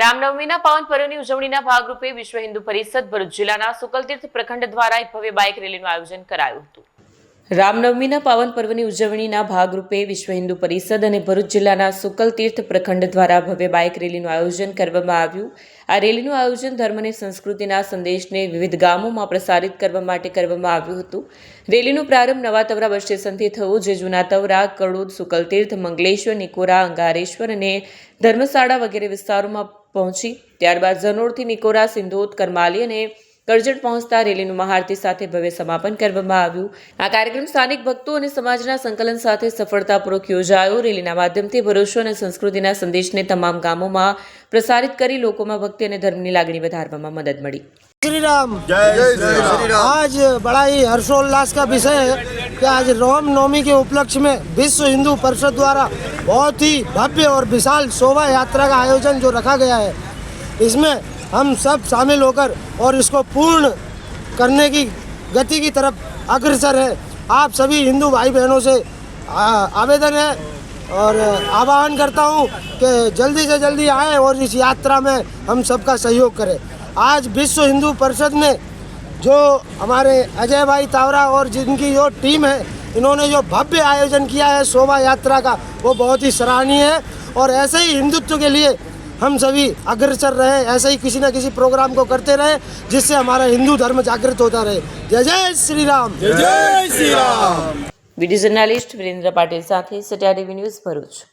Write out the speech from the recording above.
રામનવમીના પાવન પર્વની ઉજવણીના ભાગરૂપે વિશ્વ હિન્દુ પરિષદ ભરૂચ જિલ્લાના સુકલતીર્થ પ્રખંડ દ્વારા એક ભવ્ય બાઇક રેલીનું આયોજન કરાયું હતું। રામનવમીના પાવન પર્વની ઉજવણીના ભાગરૂપે વિશ્વ હિન્દુ પરિષદ અને ભરૂચ જિલ્લાના સુકલતીર્થ પ્રખંડ દ્વારા ભવ્ય બાઇક રેલીનું આયોજન કરવામાં આવ્યું। આ રેલીનું આયોજન ધર્મ અને સંસ્કૃતિના સંદેશને વિવિધ ગામોમાં પ્રસારિત કરવા માટે કરવામાં આવ્યું હતું। રેલીનો પ્રારંભ નવા તવરા બસ સ્ટેશનથી થયો, જે જૂના તવરા, કડોદ, સુકલતીર્થ, મંગલેશ્વર, નિકોરા, અંગારેશ્વર અને ધર્મશાળા વગેરે વિસ્તારોમાં પહોંચી ત્યારબાદ ઝનોડથી નિકોરા, સિંધોદ, કરમાલી અને કરજણ પહોંચતા રેલીનું મહાઆરતી સાથે ભવ્ય સમાપન કરવામાં આવ્યું। આ કાર્યક્રમ સ્થાનિક ભક્તો અને સમાજના સંકલન સાથે સફળતાપૂર્વક યોજાયો। રેલીના માધ્યમથી ભરોસો અને સંસ્કૃતિના સંદેશને તમામ ગામોમાં પ્રસારિત કરી લોકોમાં ભક્તિ અને ધર્મની લાગણી વધારવામાં મદદ મળી। श्री राम जय। आज बड़ा ही हर्षोल्लास का विषय है कि आज रामनवमी के उपलक्ष्य में विश्व हिंदू परिषद द्वारा बहुत ही भव्य और विशाल शोभा यात्रा का आयोजन जो रखा गया है, इसमें हम सब शामिल होकर और इसको पूर्ण करने की गति की तरफ अग्रसर है। आप सभी हिंदू भाई बहनों से आवेदन है और आह्वान करता हूँ कि जल्दी से जल्दी आएँ और इस यात्रा में हम सबका सहयोग करें। आज विश्व हिंदू परिषद ने जो हमारे अजय भाई तावरा और जिनकी जो टीम है, इन्होंने जो भव्य आयोजन किया है शोभा यात्रा का, वो बहुत ही सराहनीय है। और ऐसे ही हिंदुत्व के लिए हम सभी अग्रसर रहे, ऐसे ही किसी न किसी प्रोग्राम को करते रहे जिससे हमारा हिंदू धर्म जागृत होता रहे। जय जय श्री राम। जय जय श्री राम। वीडियो जर्नलिस्ट वीरेंद्र पाटिल साथे सत्या टीवी न्यूज़ भरूच।